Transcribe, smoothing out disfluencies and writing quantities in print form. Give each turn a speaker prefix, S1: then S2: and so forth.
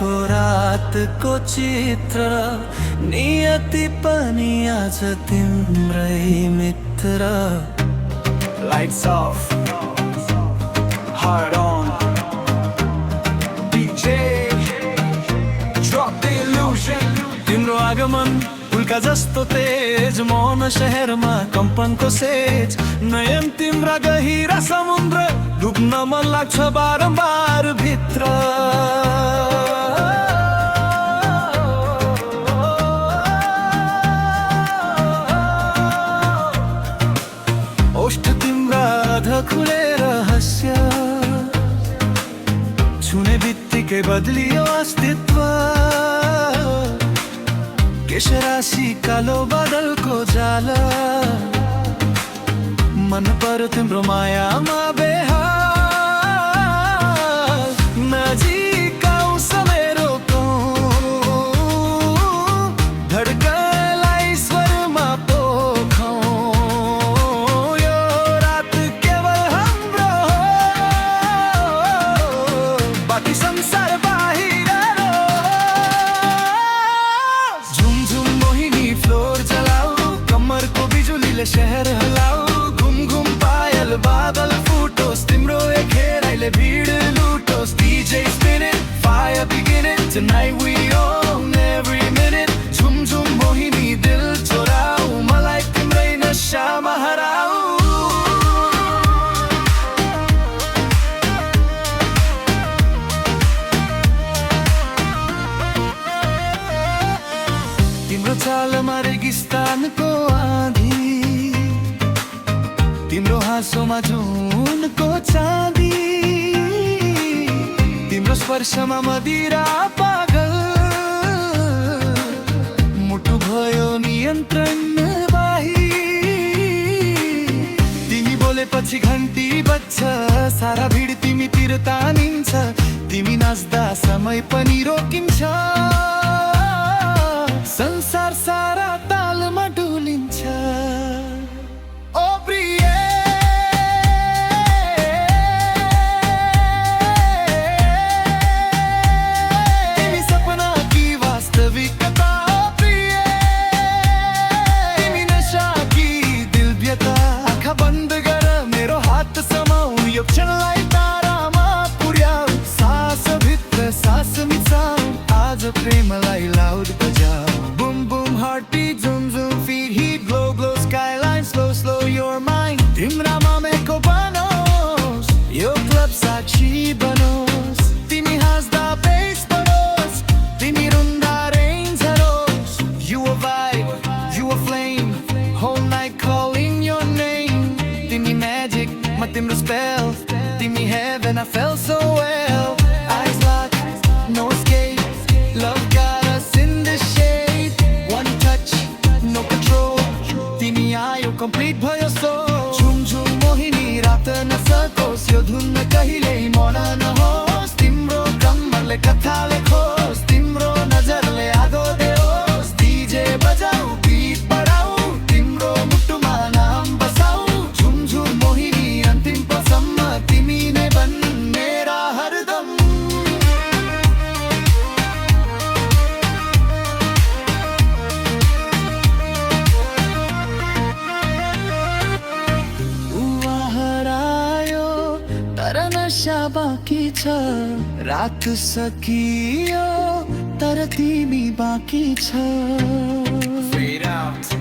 S1: को रात को चित्र नियति पनि आज तिम्रै मित्र
S2: Lights off, heart on. DJ, drop the illusion.
S1: तिम्रो आगमन उल्का जस्तो तेज मौन शहरमा कम्पनको सेज नयन तिम्रा गहिरा समुद्र डुब्न मन लाग्छ बारम्बार भित्र ओष्ठ तिम्रा खुलेर रहस्य छुने बित्तिकै बदलियो अस्तित्व केशराशि कालो बादलको जाला मन पर्यो तिम्रो मायामा बेहाल नजिक आउँछ मेरो धड्कनलाई स्वरमा पोखौँ यो रात केवल हाम्रो हो बाँकी संसार बाहिर शहर हलाऊ घुम घुम पायल बादल फुटोस् तिम्रो घेराइले भिड लुटोस् DJ spinning fire beginning tonight we own every minute झुम झुम मोहिनी दिल चोराऊ मलाई तिम्रै नशामा हराऊ तिम्रो चालमा रेगिस्तानको आँधी तिम्रो हाँसोमा जुनको चाँदी तिम्रो स्पर्शमा मदिरा पागल मुटु भयो नियन्त्रण बाहिर तिमी बोलेपछि घन्टी बज्छ सारा भिड तिमीतिर तानिन्छ तिमी नाच्दा समय पनि रोकिन्छ संसार सारा तालमा डुलिन्छ ओ प्रिय तिमी सपना की वास्तविकता ओ प्रिय तिमी नशा की दिल व्यथा आँखा बन्द गर मेरो हात समाऊ यो क्षणलाई तारामा पुर्याऊ सास भित्र सास मिसाऊ आज प्रेमलाई loud बजाऊ heartbeat zoom zoom feet heat glow glow skyline slow slow your mind तिम्रा मामेको बनो यो क्लब साक्षी बनोस् तिमी हाँस्दा बेस बनोस् तिमी रुन्दा rain झरोस् you a vibe you a flame whole night calling your name तिमी magic म तिम्रो spell तिमी heaven I felt so well eyes locked no escape love got us in the shade no control तिमी आयो complete भयो सो झुम झुम मोहिनी रात नसकोस् यो धुन कहिल्यै मन नहोस् तिम्रो कम्मरले कथा लेखोस् तिम्रो नजरले आगो देओस् DJ बजाऊ बीट बढाऊ तिम्रो मुटुमा नाम बसाऊ झुम झुम मोहिनी अन्तिम पलसम्म तिमी नै बन् मेरा हरदम नशा बाँकी छ रात सकियो तर तिमी बाँकी छ
S2: Fade out